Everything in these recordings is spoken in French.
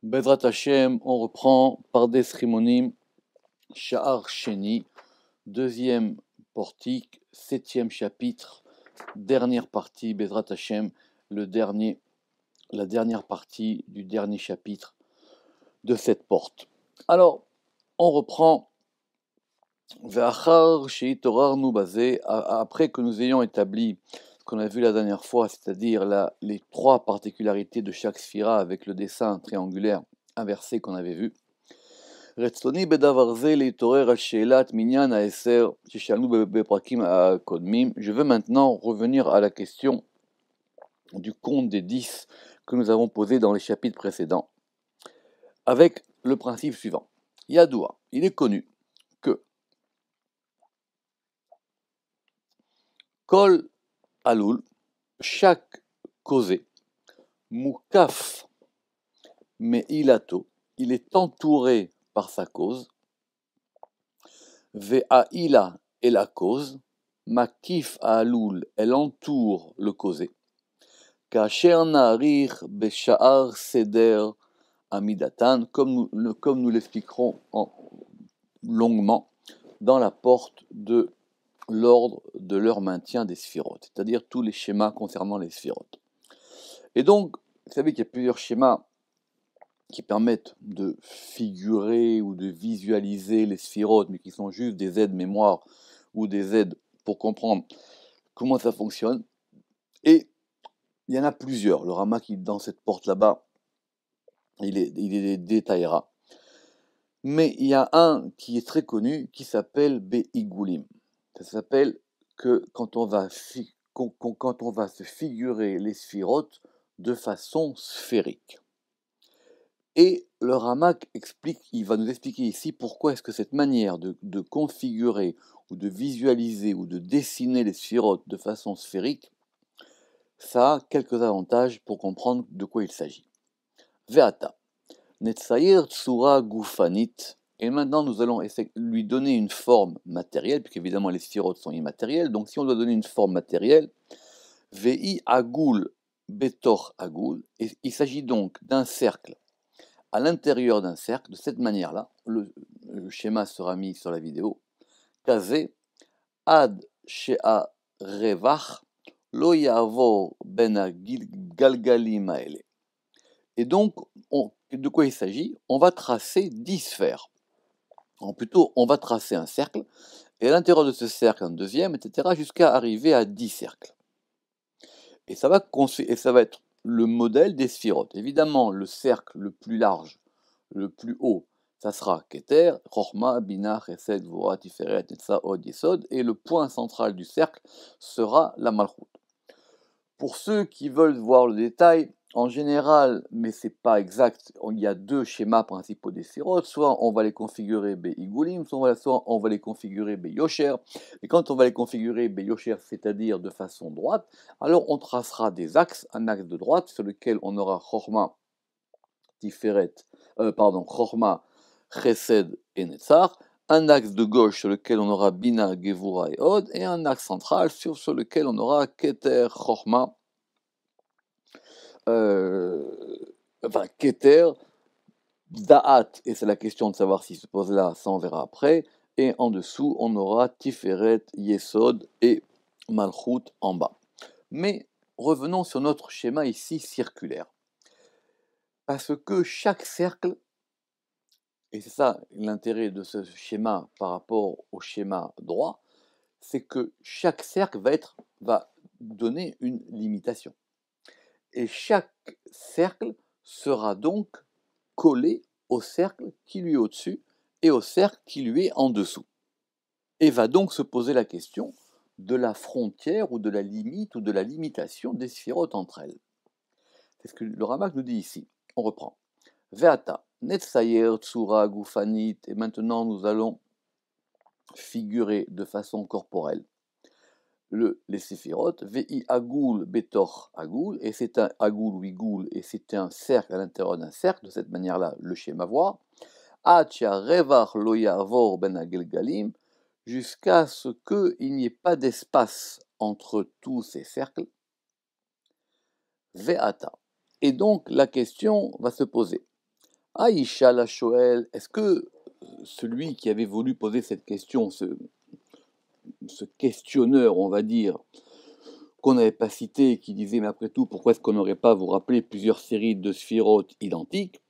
Bezrat Hashem, on reprend Pardes Rimonim, Sha'ar Sheni, deuxième portique, septième chapitre, dernière partie, Bezrat Hashem, la dernière partie du dernier chapitre de cette porte. Alors, on reprend Ve'achar she'itorarnu bazeh, après que nous ayons établi ce qu'on a vu la dernière fois, c'est-à-dire les trois particularités de chaque sphira avec le dessin triangulaire inversé qu'on avait vu. רצוני בדבר זה להתעורר על שאלת מניין העשר ששאלנו בפרקים הקודמים. Je veux maintenant revenir à la question du compte des 10 que nous avons posé dans les chapitres précédents, avec le principe suivant. Yadoua, il est connu que Kol Alul, chaque causé, Moukaf Meilato, il est entouré par sa cause, Ve'aila est la cause, Makif Alul, elle entoure le causé, Kasher Na'arich Besha'ar Seder Amidatan, comme nous l'expliquerons longuement dans la porte de l'ordre de leur maintien des sphirotes, c'est-à-dire tous les schémas concernant les sphirotes. Et donc, vous savez qu'il y a plusieurs schémas qui permettent de figurer ou de visualiser les sphirotes, mais qui sont juste des aides mémoire ou des aides pour comprendre comment ça fonctionne. Et il y en a plusieurs. Le Rama qui dans cette porte là-bas, il les détaillera. Mais il y a un qui est très connu qui s'appelle Be'igulim. Ça s'appelle que quand on va se figurer les sphirotes de façon sphérique. Et le Ramak il va nous expliquer ici pourquoi est-ce que cette manière de configurer ou de visualiser ou de dessiner les sphirotes de façon sphérique, ça a quelques avantages pour comprendre de quoi il s'agit. Ve'ata, Netsayer Tsura Gufanit, et maintenant nous allons lui donner une forme matérielle, puisqu'évidemment les sphirotes sont immatérielles, donc si on doit donner une forme matérielle, Ve'i Agul Betor Agul, et il s'agit donc d'un cercle à l'intérieur d'un cercle, de cette manière-là, le schéma sera mis sur la vidéo, Kazé Ad Shea Revach Lo Yavor Ben Galgalim Aele. Et donc, de quoi il s'agit? On va tracer 10 sphères. Plutôt, on va tracer un cercle, et à l'intérieur de ce cercle, un deuxième, etc., jusqu'à arriver à 10 cercles. Et ça va être le modèle des sphirotes. Évidemment, le cercle le plus large, le plus haut, ça sera Keter, Chochma, Bina, Chesed, Gvura, Tiferet, Netza, Od, Yesod, et le point central du cercle sera la Malchut. Pour ceux qui veulent voir le détail, en général, mais c'est pas exact, il y a deux schémas principaux des sphirotes, soit on va les configurer Be'igulim, soit on va les configurer Be'yosher, et quand on va les configurer Be'yosher, c'est-à-dire de façon droite, alors on tracera des axes, un axe de droite sur lequel on aura Chochma, Chochma, Chesed et Netzar, un axe de gauche sur lequel on aura Bina, Gevura et Od, et un axe central sur lequel on aura Keter, Chochma, Keter, Da'at, et c'est la question de savoir s'il se pose là, ça on verra après, et en dessous on aura Tiferet, Yesod et Malchut en bas. Mais revenons sur notre schéma ici circulaire. Parce que chaque cercle, et c'est ça l'intérêt de ce schéma par rapport au schéma droit, c'est que chaque cercle va donner une limitation. Et chaque cercle sera donc collé au cercle qui lui est au-dessus et au cercle qui lui est en dessous. Et va donc se poser la question de la frontière ou de la limite ou de la limitation des sphirotes entre elles. C'est ce que le Ramak nous dit ici. On reprend. Ve'ata, netsayer tsura gufanit, et maintenant nous allons figurer de façon corporelle les séphirotes, Ve'i Agoul Betor Agoul, et c'est un Agoul ou Igoul, et c'est un cercle à l'intérieur d'un cercle, de cette manière-là, le schéma voir, Achia Revach Lo Yavor Ben Agelgalim, jusqu'à ce qu'il n'y ait pas d'espace entre tous ces cercles, Ve'ata. Et donc la question va se poser, Aïcha la Shoel, est-ce que celui qui avait voulu poser cette question, ce questionneur, on va dire, qu'on n'avait pas cité, qui disait, mais après tout, pourquoi est-ce qu'on n'aurait pas, vous rappelez, plusieurs séries de sphirotes identiques?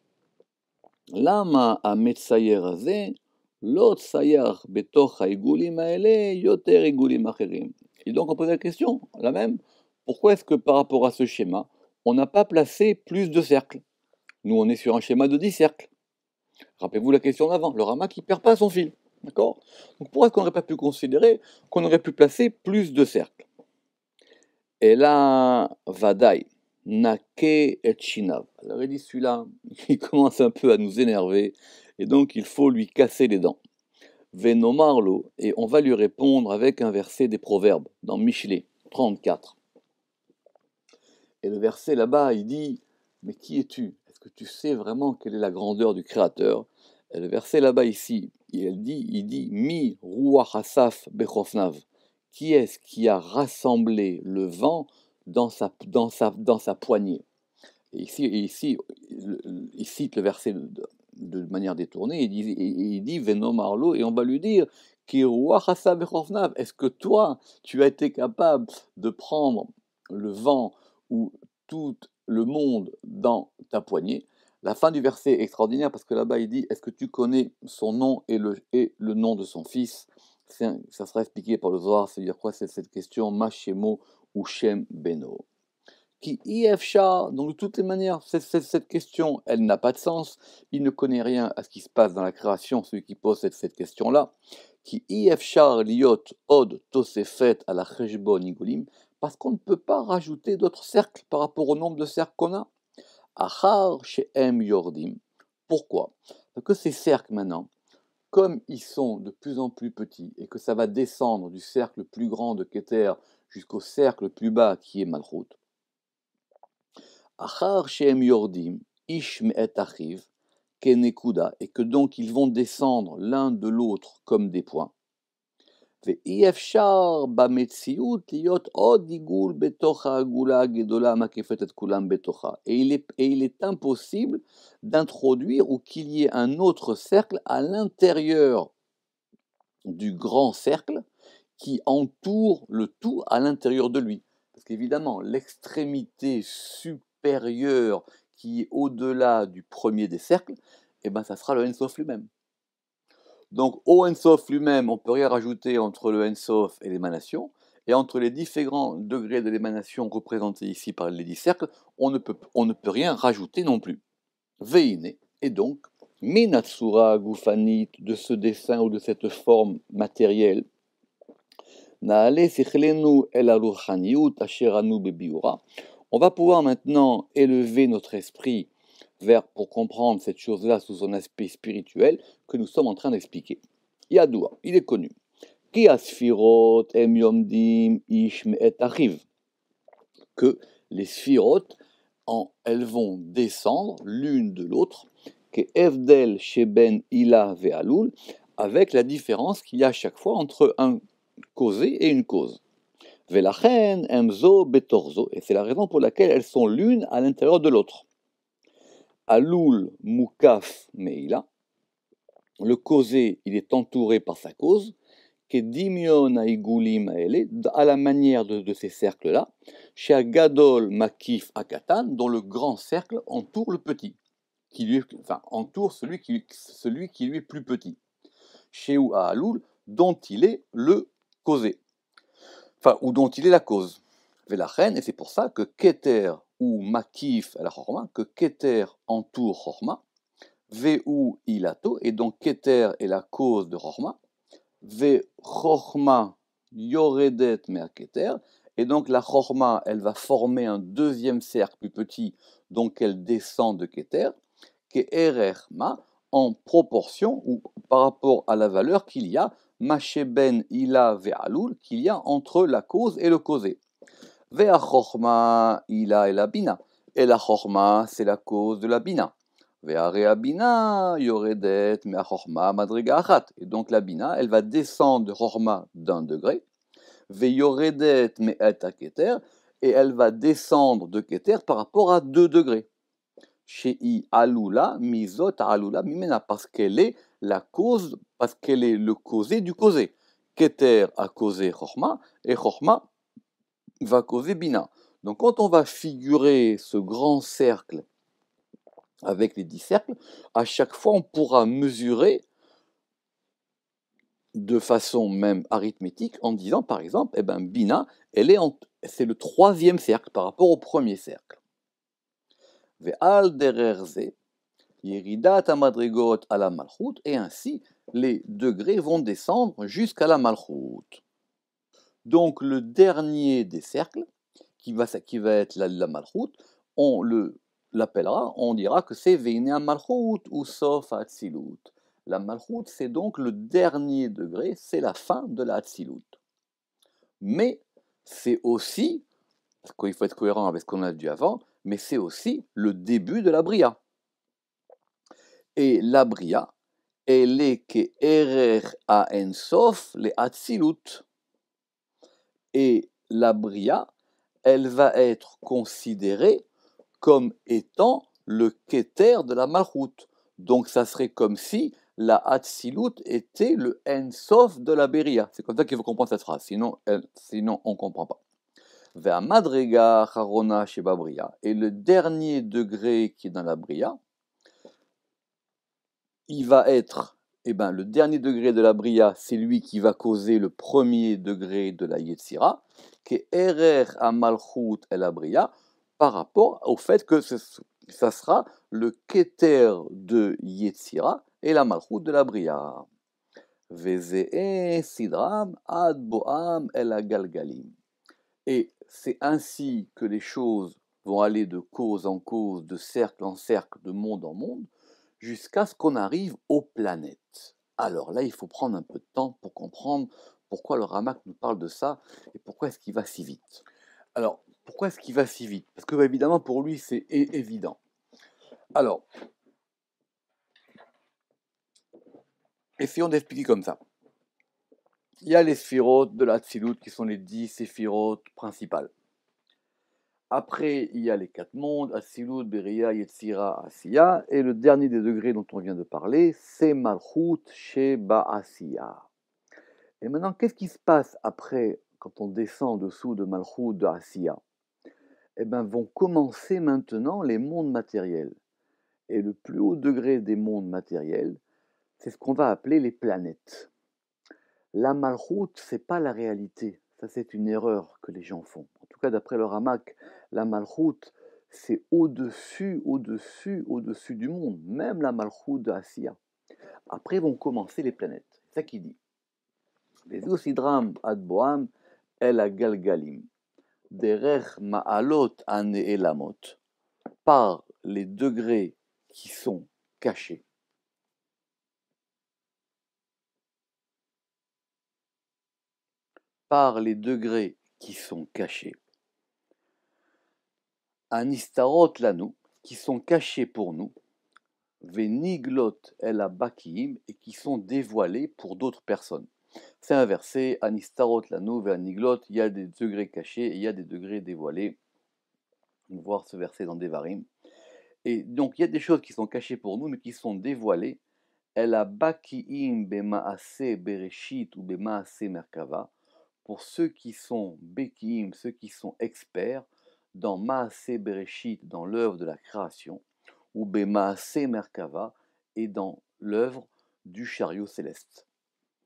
Lama ametsayer haze, lot sayar betoch haigulim haele, yoter igulim acherim. Et donc on pose la question, la même, pourquoi est-ce que par rapport à ce schéma, on n'a pas placé plus de cercles? Nous, on est sur un schéma de 10 cercles. Rappelez-vous la question d'avant, le Rama qui ne perd pas son fil. D'accord? Donc pourquoi est-ce qu'on n'aurait pas pu considérer qu'on aurait pu placer plus de cercles? Et là, Vadaï, Nake et Shinav. Alors il dit celui-là, il commence un peu à nous énerver, et donc il faut lui casser les dents. Venomarlo, et on va lui répondre avec un verset des Proverbes, dans Michelet 34. Et le verset là-bas, il dit, mais qui es-tu? Est-ce que tu sais vraiment quelle est la grandeur du Créateur? Et le verset là-bas ici, il dit, Mi ruach asaf bechofnav. Qui est-ce qui a rassemblé le vent dans sa poignée? Et ici, il cite le verset de manière détournée, il dit Venom Arlo, et on va lui dire Ki ruach asaf bechofnav. Est-ce que toi, tu as été capable de prendre le vent ou tout le monde dans ta poignée? La fin du verset est extraordinaire parce que là-bas il dit est-ce que tu connais son nom et le nom de son fils? Ça sera expliqué par le Zohar, c'est-à-dire quoi? C'est cette question Mashemo ou Shem Beno. Qui IFSHA, donc de toutes les manières, cette question, elle n'a pas de sens. Il ne connaît rien à ce qui se passe dans la création, celui qui pose cette question-là. Qui IFSHA liot od tosefet à la cheshbon igolim, parce qu'on ne peut pas rajouter d'autres cercles par rapport au nombre de cercles qu'on a. Achar she'em yordim. Pourquoi? Parce que ces cercles maintenant, comme ils sont de plus en plus petits et que ça va descendre du cercle plus grand de Keter jusqu'au cercle plus bas qui est Malchut, Achar she'em yordim, ish me'et achiv, kenekuda, et que donc ils vont descendre l'un de l'autre comme des points. ואי אפשר במציאות להיות עוד עיגול בתוך העגולה הגדולה המקיפת את כולם בתוכה. Et il est impossible d'introduire ou qu'il y ait un autre cercle à l'intérieur du grand cercle qui entoure le tout à l'intérieur de lui. Parce qu'évidemment, l'extrémité supérieure qui est au-delà du premier des cercles, eh ben, ça sera le Ensof lui-même. Donc au Ensof lui-même, on ne peut rien rajouter entre le Ensof et l'émanation, et entre les différents degrés de l'émanation représentés ici par les 10 cercles, on ne peut rien rajouter non plus. Veine, et donc, Minatsura Gufanit, de ce dessin ou de cette forme matérielle, Naale Sichlenu El Aruchaniut Asheranu Bebiura, on va pouvoir maintenant élever notre esprit pour comprendre cette chose-là sous son aspect spirituel que nous sommes en train d'expliquer. Yadoua, il est connu. Ki asfirot em yomdim ish me'et achiv. Que les sphirotes, elles vont descendre l'une de l'autre, que evdel sheben ila ve'alul, avec la différence qu'il y a à chaque fois entre un causé et une cause. Velachen emzo betorzo, et c'est la raison pour laquelle elles sont l'une à l'intérieur de l'autre. Alul mukaf meila, le causé, il est entouré par sa cause, que dimion aigulim aele, à la manière de ces cercles-là, chez Gadol makif akatan, dont le grand cercle entoure le petit, entoure celui qui lui est plus petit. Chez Alul, dont il est le causé, ou dont il est la cause. Velachen, et c'est pour ça que Keter ou Makif la Chorma, que Keter entoure Chorma, Veu ilato, et donc Keter est la cause de Chorma, Ve Chorma yoredet mea Keter, et donc la Chorma, elle va former un deuxième cercle plus petit, donc elle descend de Keter, que Erechma, en proportion ou par rapport à la valeur qu'il y a, Masheben ila ve'alul, qu'il y a entre la cause et le causé. Ve'a chorma ila et la bina. Et la chorma, c'est la cause de la bina. Ve'a rea bina yoredet me'a chorma madriga achat. Et donc la bina, elle va descendre de chorma d'un degré. Ve yoredet me'et keter. Et elle va descendre de keter par rapport à 2 degrés. Shei alula mizot alula mimena, parce qu'elle est la cause, parce qu'elle est le causé du causé. Keter a causé Chochma, et Chochma va causer Bina. Donc quand on va figurer ce grand cercle avec les 10 cercles, à chaque fois on pourra mesurer de façon même arithmétique en disant par exemple, Bina, c'est le troisième cercle par rapport au premier cercle. Ve'al dererze, yeridat amadrigot à la malchut, et ainsi les degrés vont descendre jusqu'à la malchut. Donc le dernier des cercles, qui va être la malchut, on l'appellera, on dira que c'est Veinea malchut ou Sof Hatzilut. La malchut, c'est donc le dernier degré, c'est la fin de la Hatzilut. Mais c'est aussi, parce qu'il faut être cohérent avec ce qu'on a dit avant, mais c'est aussi le début de la Bria. Et la Bria, elle est que Erer a Ensof le Hatzilut. Et la Bria, elle va être considérée comme étant le Keter de la Malchut. Donc ça serait comme si la Hatzilut était le Ensof de la Beria. C'est comme ça qu'il faut comprendre cette phrase, sinon on ne comprend pas. Vers Madrega Harona Sheba Bria, et le dernier degré qui est dans la Bria, il va être, le dernier degré de la Bria, c'est lui qui va causer le premier degré de la Yetzira, qui est Erer Amalchut et la Bria, par rapport au fait que ça sera le Keter de Yetzira et la Malchut de la Bria. Vezee Sidram Ad Boam El Galgalim. Et c'est ainsi que les choses vont aller de cause en cause, de cercle en cercle, de monde en monde, jusqu'à ce qu'on arrive aux planètes. Alors là, il faut prendre un peu de temps pour comprendre pourquoi le Ramak nous parle de ça et pourquoi est-ce qu'il va si vite. Alors, pourquoi est-ce qu'il va si vite? Parce que, évidemment, pour lui, c'est évident. Alors, essayons d'expliquer comme ça. Il y a les sphirotes de la Tzilut qui sont les 10 sphirotes principales. Après, il y a les 4 mondes, Atzilut, Beria, Yetzira, Asiya, et le dernier des degrés dont on vient de parler, c'est Malchut Sheba Asiya. Et maintenant, qu'est-ce qui se passe après, quand on descend en dessous de Malchut de Asiya? Vont commencer maintenant les mondes matériels. Et le plus haut degré des mondes matériels, c'est ce qu'on va appeler les planètes. La Malchut, c'est pas la réalité. Ça, c'est une erreur que les gens font. En tout cas, d'après le Ramak, la Malchut, c'est au-dessus du monde. Même la Malchut de Asiya. Après vont commencer les planètes. C'est ça qu'il dit. Les Usidram ad Boam el Galgalim. Derech ma'alot ane'elamot. Par les degrés qui sont cachés. Par les degrés qui sont cachés. Anistarot lanu, qui sont cachés pour nous, Veniglot el abakim, et qui sont dévoilés pour d'autres personnes. C'est un verset, Anistarot lanu, Veniglot, il y a des degrés cachés et il y a des degrés dévoilés. On va voir ce verset dans Devarim. Et donc il y a des choses qui sont cachées pour nous, mais qui sont dévoilées. El abakim bemaase bereshit ou bemaase merkava, pour ceux qui sont bekiim, ceux qui sont experts, dans Maaseh Bereshit, dans l'œuvre de la création, ou Bemaaseh Merkava, et dans l'œuvre du chariot céleste.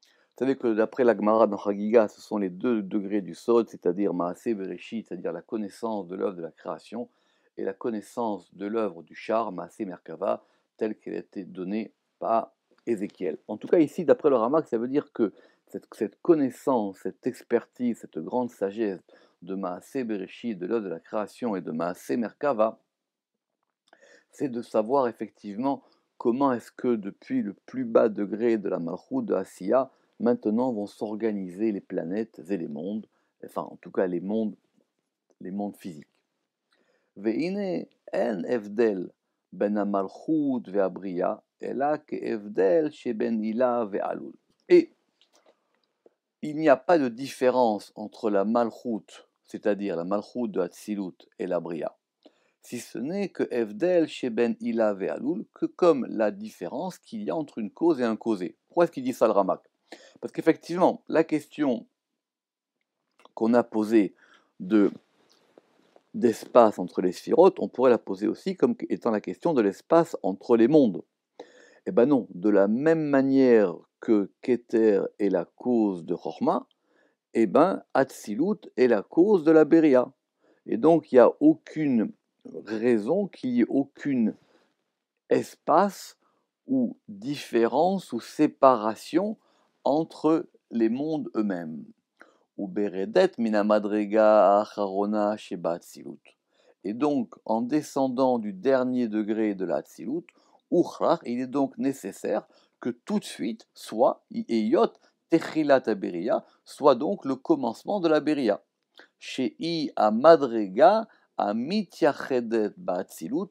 Vous savez que d'après la Gemara dans Chagiga, ce sont les 2 degrés du Sod, c'est-à-dire Maaseh Bereshit, c'est-à-dire la connaissance de l'œuvre de la création, et la connaissance de l'œuvre du char, Maaseh Merkava, telle qu'elle a été donnée par Ézéchiel. En tout cas, ici, d'après le Ramak, ça veut dire que cette connaissance, cette expertise, cette grande sagesse de Maaseh Bereshit, de l'œuvre de la création, et de Maaseh Merkava, c'est de savoir effectivement comment est-ce que depuis le plus bas degré de la Malchut de Asiya, maintenant vont s'organiser les planètes et les mondes, enfin en tout cas les mondes physiques. Ve'ine en evdel ben ha-Malchut ve'ha-Bria, ela ke'evdel sheben Ila ve'alul. Et il n'y a pas de différence entre la Malchut, c'est-à-dire la Malchut de Hatzilut et la Bria, si ce n'est que Evdel chez Ben Ila Ve'alul, que comme la différence qu'il y a entre une cause et un causé. Pourquoi est-ce qu'il dit ça le Ramak? Parce qu'effectivement, la question qu'on a posée d'espace entre les sphirotes, on pourrait la poser aussi comme étant la question de l'espace entre les mondes. Eh ben non, de la même manière que Keter est la cause de Chorma, eh ben Hatzilut est la cause de la Beria. Et donc il n'y a aucune raison qu'il y ait aucun espace ou différence ou séparation entre les mondes eux-mêmes. Ou Beredet mina madrega acharona sheba Hatzilut. Et donc, en descendant du dernier degré de la Hatzilut, il est donc nécessaire que tout de suite soit Iyot Techilat Beria, soit donc le commencement de la Beria. Chez I a madrega a mityachedet ba'atzilut,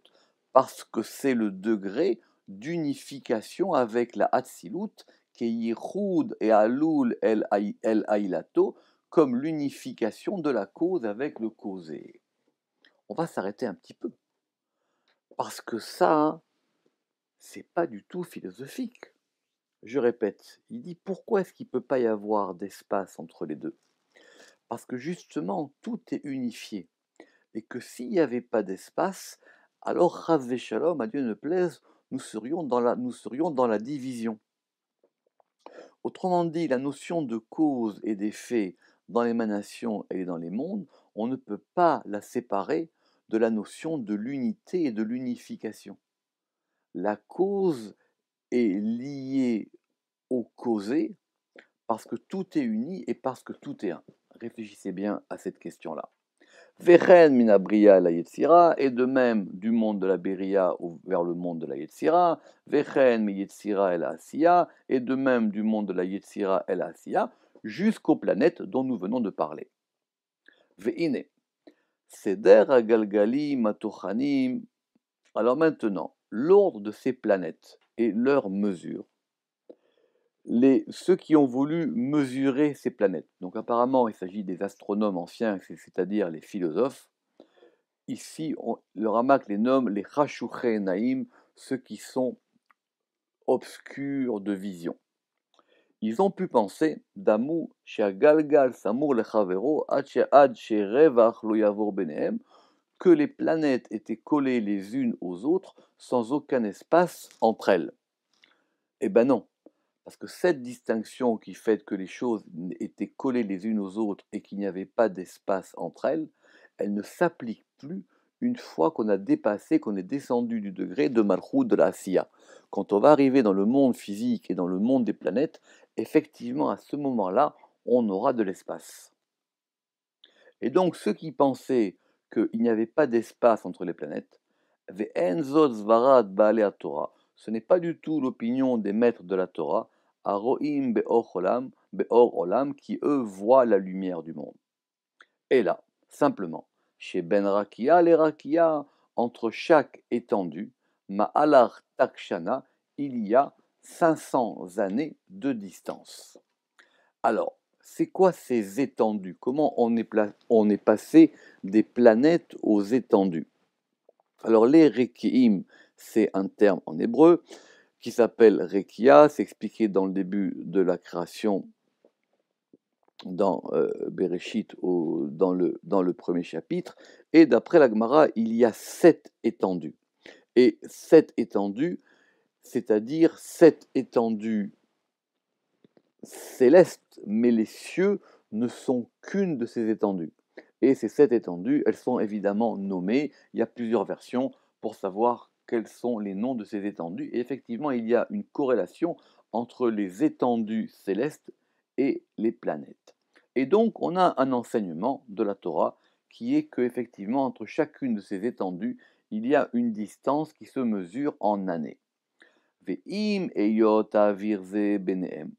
parce que c'est le degré d'unification avec la Hatzilut, qui est Yichud et Alul el Ailato, comme l'unification de la cause avec le causé. On va s'arrêter un petit peu, parce que ça, c'est pas du tout philosophique. Je répète, il dit pourquoi est-ce qu'il ne peut pas y avoir d'espace entre les deux? Parce que justement, tout est unifié. Et que s'il n'y avait pas d'espace, alors, Chas Shalom, à Dieu ne plaise, nous serions dans la division. Autrement dit, la notion de cause et d'effet dans l'émanation et dans les mondes, on ne peut pas la séparer de la notion de l'unité et de l'unification. La cause est liée au causé parce que tout est uni et parce que tout est un. Réfléchissez bien à cette question-là. Vechen mina bria la yetzira, et de même du monde de la beria vers le monde de la yetzira. Vechen mi yetzira el asiya, et de même du monde de la yetzira el asiya, jusqu'aux planètes dont nous venons de parler. Veine, seder agalgali matochanim. Alors maintenant, l'ordre de ces planètes et leur mesure. Ceux qui ont voulu mesurer ces planètes, donc apparemment il s'agit des astronomes anciens, c'est-à-dire les philosophes. Ici, le Ramak les nomme les Chashuché Naïm, ceux qui sont obscurs de vision. Ils ont pu penser, Damou, Galgal Samour le Chavero, Ad Revach lo Yavor Benehem, que les planètes étaient collées les unes aux autres sans aucun espace entre elles. Eh ben non, parce que cette distinction qui fait que les choses étaient collées les unes aux autres et qu'il n'y avait pas d'espace entre elles, elle ne s'applique plus une fois qu'on a dépassé, qu'on est descendu du degré de Malchut de la Asiya. Quand on va arriver dans le monde physique et dans le monde des planètes, effectivement, à ce moment-là, on aura de l'espace. Et donc, ceux qui pensaient qu'il n'y avait pas d'espace entre les planètes, ce n'est pas du tout l'opinion des maîtres de la Torah, Aroim Be'or Olam, qui eux voient la lumière du monde. Et là, simplement, chez Ben Rakia, les Rakia, entre chaque étendue, Ma'alar Takshana, il y a 500 années de distance. Alors, c'est quoi ces étendues? Comment on est passé des planètes aux étendues? Alors, les Rekiim, c'est un terme en hébreu qui s'appelle Rekia, c'est expliqué dans le début de la création dans Bereshit, dans le premier chapitre, et d'après la Gemara, il y a 7 étendues. Et 7 étendues, c'est-à-dire 7 étendues célestes, mais les cieux ne sont qu'une de ces étendues. Et ces 7 étendues, elles sont évidemment nommées, il y a plusieurs versions pour savoir quels sont les noms de ces étendues, et effectivement, il y a une corrélation entre les étendues célestes et les planètes. Et donc, on a un enseignement de la Torah qui est qu'effectivement, entre chacune de ces étendues, il y a une distance qui se mesure en années. Ve'im eyot avirze benehem.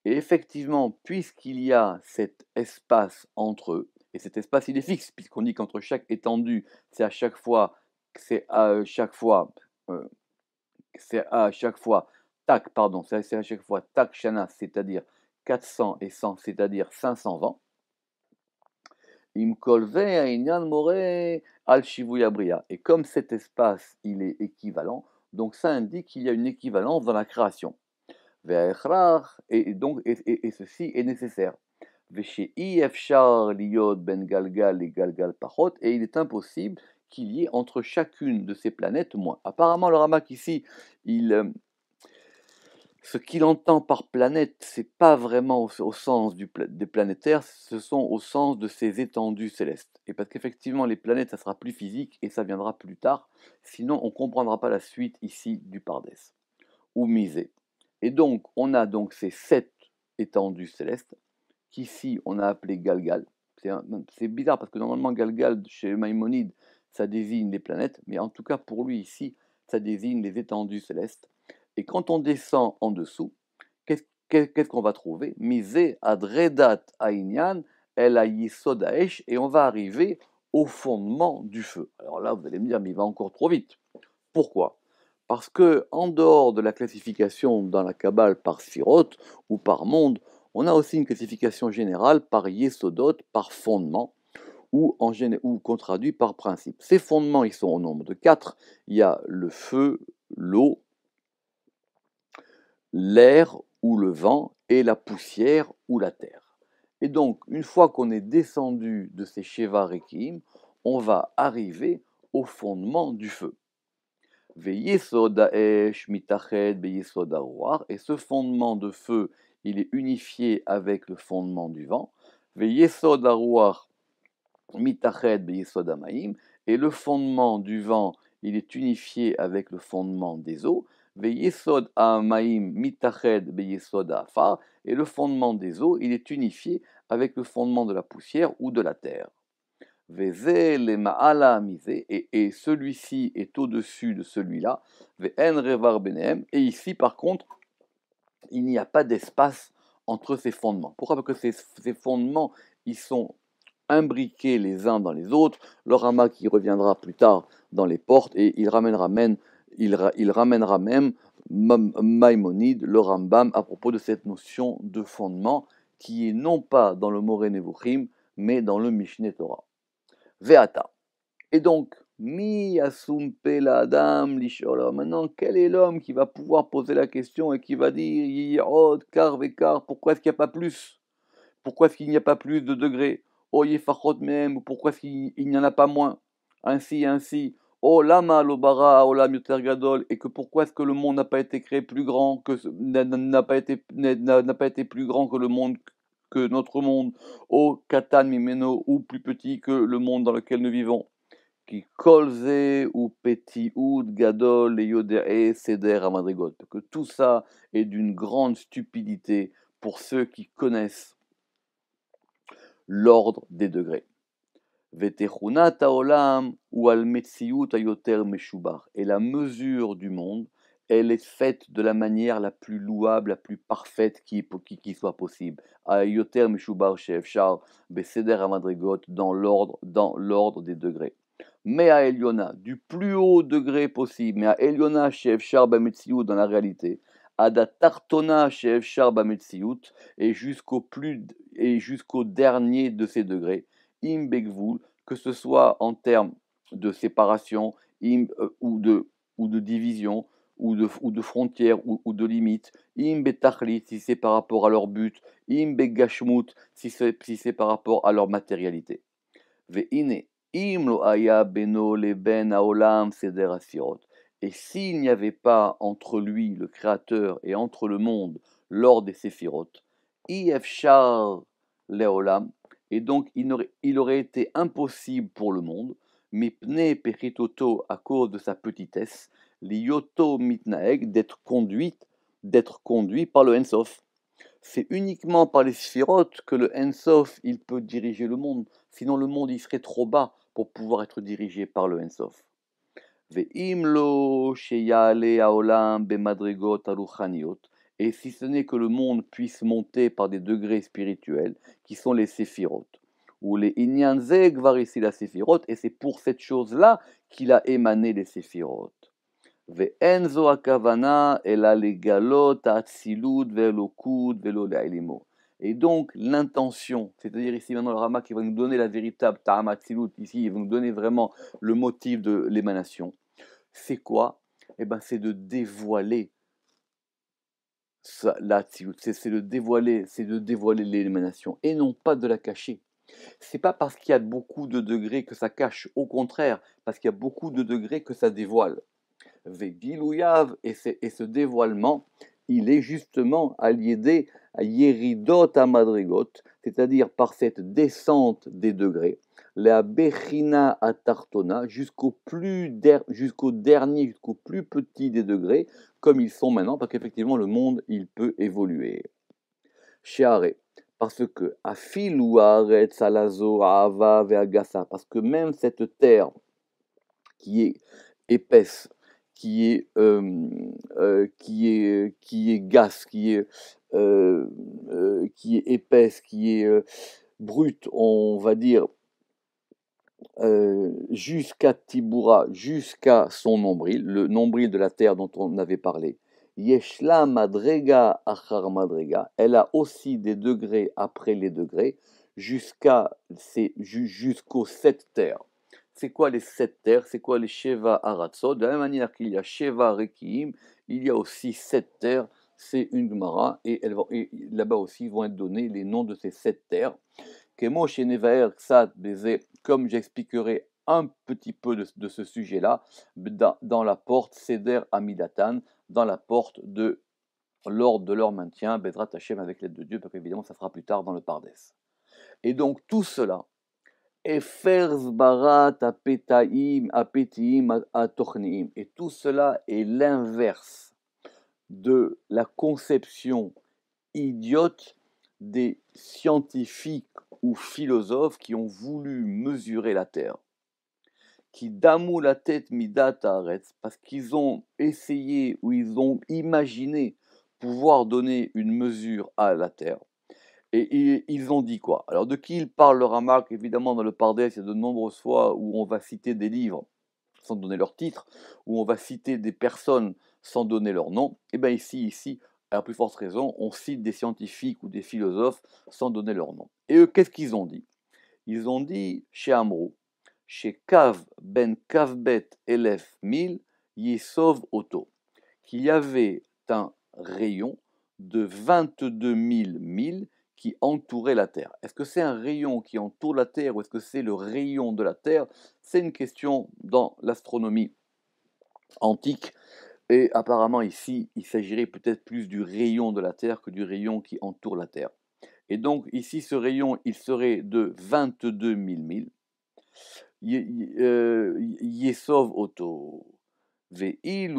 Et effectivement, puisqu'il y a cet espace entre eux, et cet espace il est fixe, puisqu'on dit qu'entre chaque étendue, c'est à chaque fois, c'est à chaque fois, c'est à chaque fois tak shana, c'est-à-dire 400 et 100, c'est-à-dire 500 vents. Im kolve inyan more al shivuya bria. Et comme cet espace, il est équivalent, donc ça indique qu'il y a une équivalence dans la création. Et donc, et ceci est nécessaire. Ben Galgal et Galgal Pachot, et il est impossible qu'il y ait entre chacune de ces planètes moins. Apparemment, le Ramak ici, ce qu'il entend par planète, c'est pas vraiment au sens des planétaires, ce sont au sens de ces étendues célestes. Et parce qu'effectivement, les planètes, ça sera plus physique et ça viendra plus tard, sinon on ne comprendra pas la suite ici du Pardès, ou misé. Et donc, on a donc ces 7 étendues célestes, qu'ici on a appelé Galgal. C'est bizarre parce que normalement Galgal, chez Maïmonide, ça désigne les planètes, mais en tout cas pour lui ici, ça désigne les étendues célestes. Et quand on descend en dessous, qu'est-ce qu'on va trouver? Misé adredat aïnyan el aïsodaesh, et on va arriver au fondement du feu. Alors là, vous allez me dire, mais il va encore trop vite. Pourquoi? Parce que en dehors de la classification dans la Kabbale par Sphirot ou par monde, on a aussi une classification générale par Yesodot, par fondement, ou qu'on traduit par principe. Ces fondements, ils sont au nombre de 4. Il y a le feu, l'eau, l'air ou le vent, et la poussière ou la terre. Et donc, une fois qu'on est descendu de ces Sheva Rekim, on va arriver au fondement du feu. Et ce fondement de feu, il est unifié avec le fondement du vent. Et le fondement du vent, il est unifié avec le fondement des eaux. Et le fondement des eaux, il est unifié avec le fondement de la poussière ou de la terre. Et celui-ci est au-dessus de celui-là. Et ici, par contre, il n'y a pas d'espace entre ces fondements. Pourquoi? Parce que ces fondements, ils sont imbriqués les uns dans les autres. Le Rama qui reviendra plus tard dans les portes, et il ramènera même Maïmonide, le Rambam, à propos de cette notion de fondement qui est non pas dans le Moreh Nevuchim, mais dans le Mishneh Torah. Veata. Et donc, mi asum la adam lishol. Alors maintenant, quel est l'homme qui va pouvoir poser la question et qui va dire yirod kar vekar, pourquoi est-ce qu'il n'y a pas plus? Pourquoi est-ce qu'il n'y a pas plus de degrés? Oh yefachot même, ou pourquoi est-ce qu'il n'y en a pas moins? Ainsi. Oh lama lobara olam yoter gadol, et que pourquoi est-ce que le monde n'a pas été créé plus grand que n'a pas été plus grand que le monde, que notre monde? Oh katan mimeno, ou plus petit que le monde dans lequel nous vivons? Qui kolze ou petit ou gadol et yodere seder amadrigot, que tout ça est d'une grande stupidité pour ceux qui connaissent l'ordre des degrés. Vetechunat haolam ou al metziut ayoter meshubar, et la mesure du monde, elle est faite de la manière la plus louable, la plus parfaite qui soit possible. Ayoter meshubar sheefshar beseder amadrigot, dans l'ordre des degrés. Mais à Eliona, du plus haut degré possible, mais à Eliona sheefshar bametziut, dans la réalité, Ada tartona sheefshar bametziut, et jusqu'au dernier de ces degrés, im begvul, que ce soit en termes de séparation ou de division, ou de frontières, ou de limites, im betachlit, si c'est par rapport à leur but, im begashmut, si c'est par rapport à leur matérialité. Ve'ine, im lo haya beno leben haolam seder asirot. Et s'il n'y avait pas entre lui, le Créateur, et entre le monde, l'ordre des séphirotes, ifshar leolam, et donc il aurait été impossible pour le monde, mipne peritoto, à cause de sa petitesse, lioto mitnaeg, d'être conduit par le Ensof. C'est uniquement par les sphirotes que le Ensof il peut diriger le monde, sinon le monde il serait trop bas pour pouvoir être dirigé par le Ensof. Ve'imlo sheyale haolam bemadrigot aruchaniot, et si ce n'est que le monde puisse monter par des degrés spirituels, qui sont les séphirotes, ou les inyanze gvar ici la séphirote, et c'est pour cette chose-là qu'il a émané les séphirotes. Ve'en zo hakavana ela legalot ha'atzilut ve'elokut ve'lo le'ilimo. Et donc, l'intention, c'est-à-dire ici maintenant le Rama qui va nous donner la véritable Ta'am Hatzilut, ici il va nous donner vraiment le motif de l'émanation, c'est quoi? Eh bien, c'est de dévoiler l'Hatzilut, c'est de dévoiler l'émanation, et non pas de la cacher. C'est pas parce qu'il y a beaucoup de degrés que ça cache, au contraire, parce qu'il y a beaucoup de degrés que ça dévoile. Vegilouyav, et ce dévoilement, il est justement allié à Yeridot à Madrigot, c'est-à-dire par cette descente des degrés, la Bechina à Tartona, jusqu'au dernier, jusqu'au plus petit des degrés, comme ils sont maintenant, parce qu'effectivement le monde, il peut évoluer. Shiare, parce que Afilou Haaretz Alazo Ahava Ve'agasa, parce que même cette terre qui est épaisse, qui est gasse, qui est épaisse, qui est brute, on va dire, jusqu'à Tibura, jusqu'à son nombril, le nombril de la terre dont on avait parlé. Yeshla madrega achar madrega, elle a aussi des degrés après les degrés, jusqu'aux 7 terres. C'est quoi les 7 terres? C'est quoi les Sheva Aratzot? De la même manière qu'il y a Sheva Rekiim, il y a aussi 7 terres. C'est une Gemara, et là-bas aussi vont être donnés les noms de ces 7 terres. Kemo chez Nevaer Ksat Beze, comme j'expliquerai un petit peu de ce sujet-là, dans la porte Seder Amidatan, dans la porte de l'ordre de leur maintien, Bedrat Hashem avec l'aide de Dieu, parce qu'évidemment ça sera plus tard dans le Pardes. Et donc tout cela, Efers Barat Apetaim, Apetiim Atochniim, et tout cela est l'inverse de la conception idiote des scientifiques ou philosophes qui ont voulu mesurer la Terre, qui damou la tête midat haaretz, parce qu'ils ont essayé ou ils ont imaginé pouvoir donner une mesure à la Terre. Et ils ont dit quoi? Alors de qui il parle le Ramak? Évidemment dans le Pardes, il y a de nombreuses fois où on va citer des livres sans donner leur titre, où on va citer des personnes sans donner leur nom. Et bien ici, à plus forte raison, on cite des scientifiques ou des philosophes sans donner leur nom. Et eux, qu'est-ce qu'ils ont dit? Ils ont dit chez Amrou, chez Kav ben Kavbet Elef 1000, Yesov Oto, qu'il y avait un rayon de 22 000 milles qui entourait la Terre. Est-ce que c'est un rayon qui entoure la Terre ou est-ce que c'est le rayon de la Terre? C'est une question dans l'astronomie antique. Et apparemment ici, il s'agirait peut-être plus du rayon de la Terre que du rayon qui entoure la Terre. Et donc ici, ce rayon, il serait de 22 000 milles. Yesov Oto. Ve'elu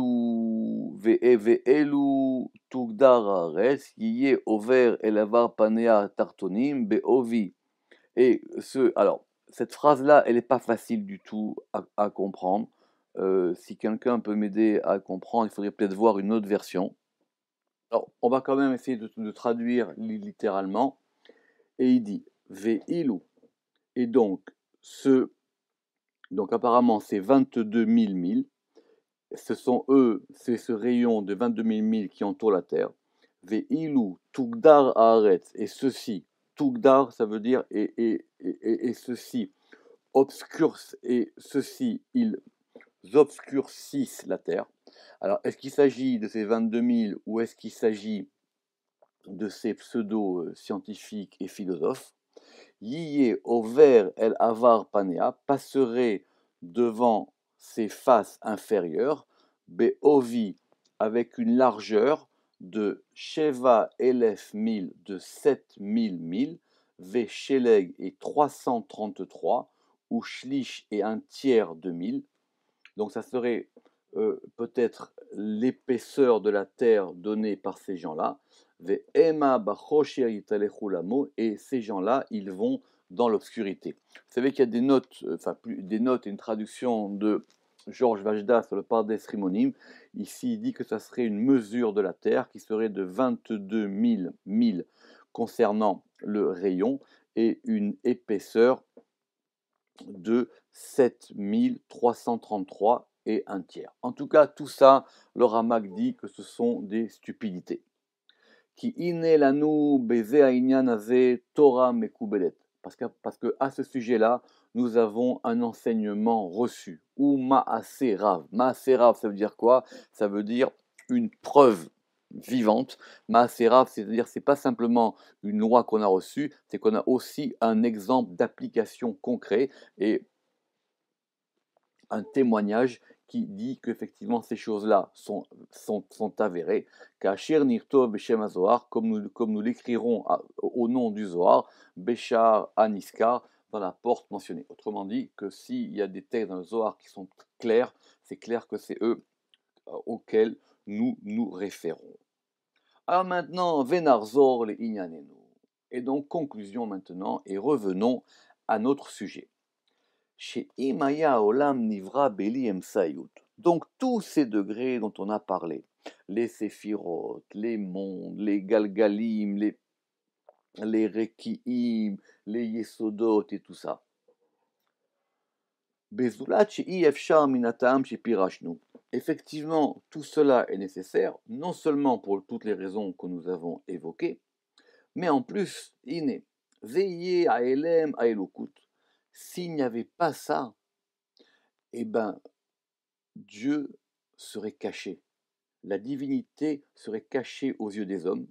tugdar haaretz, yiyeh over el avar panea tartonim be'ovi. Et alors, cette phrase-là, elle n'est pas facile du tout à comprendre. Si quelqu'un peut m'aider à comprendre, il faudrait peut-être voir une autre version. Alors, on va quand même essayer de traduire littéralement. Et il dit Ve'ilu. Et donc, apparemment, c'est 22 000 milles. C'est ce rayon de 22 000 milles qui entoure la Terre. Ve'ilu tugdar haaretz. Et ceci, tugdar, ça veut dire et ceci ils obscurcissent la Terre. Alors, est-ce qu'il s'agit de ces 22 000 ou est-ce qu'il s'agit de ces pseudo-scientifiques et philosophes? Yiyeh over el avar panea, passerait devant ses faces inférieures, be'ovi, avec une largeur de Sheva Elef 1000, de 7000 milles, Ve'sheleg et 333, ou Shlish et un tiers de 1000. Donc ça serait peut-être l'épaisseur de la terre donnée par ces gens-là. Et ces gens-là, ils vont dans l'obscurité. Vous savez qu'il y a des notes, des notes et une traduction de Georges Vajda sur le Pardes Rimonim. Ici, il dit que ça serait une mesure de la terre qui serait de 22 000 milles concernant le rayon et une épaisseur de 7333 et un tiers. En tout cas, tout ça, le Ramak dit que ce sont des stupidités. Ki ine lanu beze ha'inyan haze Torah mekubelet. Parce que à ce sujet-là, nous avons un enseignement reçu. Ou ma'aseh rav. Ma'aseh rav, ça veut dire quoi? Ça veut dire une preuve vivante. Ma'aseh rav, c'est-à-dire c'est pas simplement une loi qu'on a reçue, c'est qu'on a aussi un exemple d'application concret et un témoignage qui dit qu'effectivement ces choses-là sont avérées. Kachir Nirtov Beshem Zohar, comme nous l'écrirons au nom du Zohar, Béchar Aniskar, dans la porte mentionnée. Autrement dit, que s'il y a des textes dans le Zohar qui sont clairs, c'est clair que c'est eux auxquels nous nous référons. Alors maintenant, Venarzor le Inyanenu. Et donc, conclusion maintenant, et revenons à notre sujet. Chez Imaya Olam Nivra Beli Emsayut. Donc tous ces degrés dont on a parlé, les séphirotes, les mondes, les galgalim, les rekiim, les yesodot et tout ça. Bezulat Shei Efshar Minatam Shepirashnu. Effectivement, tout cela est nécessaire, non seulement pour toutes les raisons que nous avons évoquées, mais en plus, Ine, Veye Aelem Aelokut. S'il n'y avait pas ça, eh ben, Dieu serait caché. La divinité serait cachée aux yeux des hommes.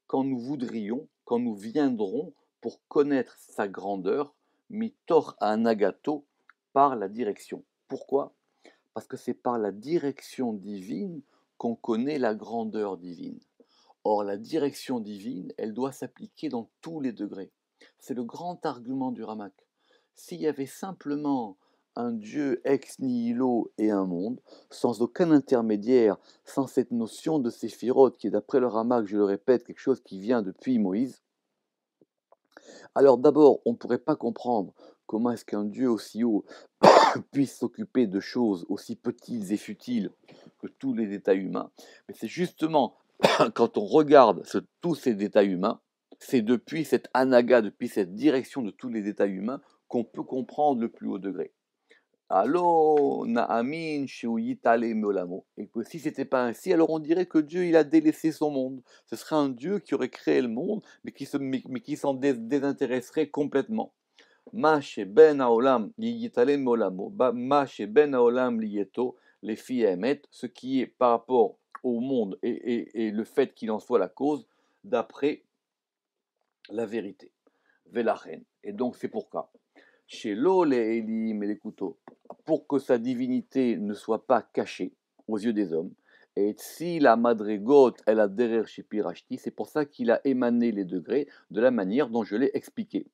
Quand nous voudrions, quand nous viendrons pour connaître sa grandeur, mitor anagato, par la direction. Pourquoi? Parce que c'est par la direction divine qu'on connaît la grandeur divine. Or, la direction divine, elle doit s'appliquer dans tous les degrés. C'est le grand argument du Ramak. S'il y avait simplement un Dieu ex nihilo et un monde, sans aucun intermédiaire, sans cette notion de séphirote, qui est d'après le Ramak, je le répète, quelque chose qui vient depuis Moïse, alors d'abord, on ne pourrait pas comprendre comment est-ce qu'un Dieu aussi haut puisse s'occuper de choses aussi petites et futiles que tous les détails humains. Mais c'est justement quand on regarde tous ces détails humains, c'est depuis cette anaga, depuis cette direction de tous les détails humains, qu'on peut comprendre le plus haut degré. Allo na'amin sheuyitale meolamo. Et que si c'était pas ainsi, alors on dirait que Dieu il a délaissé son monde. Ce serait un Dieu qui aurait créé le monde, mais qui s'en désintéresserait complètement. Ma ben haolam liyitale meolamo, ma ben haolam liyeto, les filles emet, ce qui est par rapport au monde et le fait qu'il en soit la cause, d'après la vérité. Velachen. Et donc c'est pourquoi chez l'eau les Elim et les couteaux, pour que sa divinité ne soit pas cachée aux yeux des hommes. Et si la madrigot, elle a derrière chez Pirachti, c'est pour ça qu'il a émané les degrés de la manière dont je l'ai expliqué.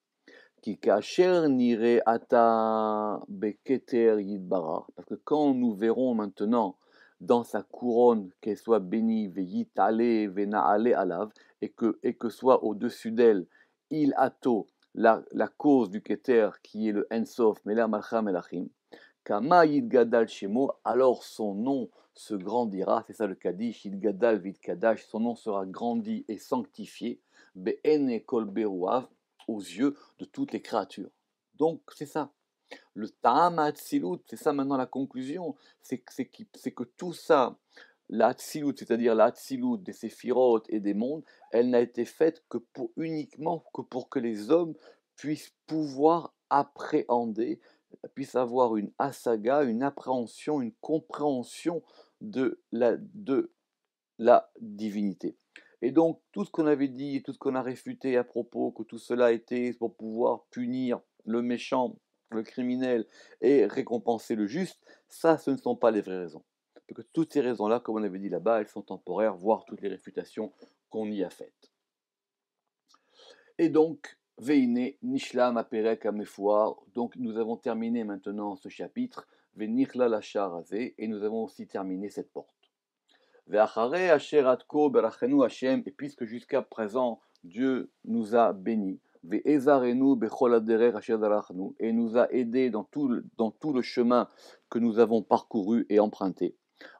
Qui kacher nire ata beketer yidbara, parce que quand nous verrons maintenant dans sa couronne qu'elle soit bénie, veyitale, venaale alav, et que soit au-dessus d'elle, il ato, la cause du Keter qui est le Ensof, Mela Malcha Melachim, Kama Yidgadal Shemo, alors son nom se grandira, c'est ça le Kaddish, Yidgadal Vid Kadash, son nom sera grandi et sanctifié, Be'ene Kol Beruav, aux yeux de toutes les créatures. Donc c'est ça. Le Ta'am Hatzilut, c'est ça maintenant la conclusion, c'est que tout ça, la Hatzilut, c'est-à-dire la Hatzilut des séphirotes et des mondes, elle n'a été faite que uniquement pour que les hommes puissent pouvoir appréhender, puissent avoir une asaga, une appréhension, une compréhension de la divinité. Et donc, tout ce qu'on avait dit, tout ce qu'on a réfuté à propos, que tout cela était pour pouvoir punir le méchant, le criminel, et récompenser le juste, ça, ce ne sont pas les vraies raisons. Parce que toutes ces raisons-là, comme on avait dit là-bas, elles sont temporaires, voire toutes les réfutations qu'on y a faites. Et donc, Veine, Nishlam, Aperek, Amefoar, donc nous avons terminé maintenant ce chapitre, Venichla la Charazé, et nous avons aussi terminé cette porte. Et puisque jusqu'à présent Dieu nous a bénis, et nous a aidés dans tout le chemin que nous avons parcouru et emprunté.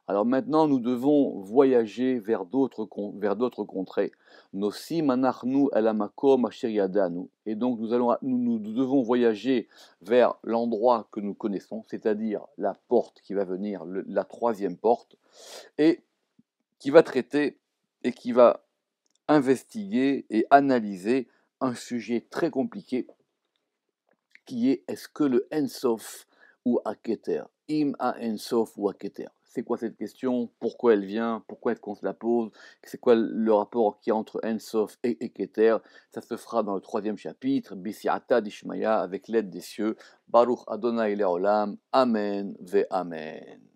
Alors maintenant, nous devons voyager vers d'autres contrées. Et donc nous devons voyager vers l'endroit que nous connaissons, c'est-à-dire la porte qui va venir, la troisième porte. Et qui va traiter et qui va investiguer et analyser un sujet très compliqué qui est-ce que le Ensof ou Aketer, Im a Ensof ou Aketer. C'est quoi cette question? Pourquoi elle vient? Pourquoi est-ce qu'on se la pose? C'est quoi le rapport qu'il y a entre Ensof et Keter? Ça se fera dans le 3e chapitre, Bisiata d'Ishmaya, avec l'aide des cieux. Baruch Adonai Leolam. Amen ve Amen.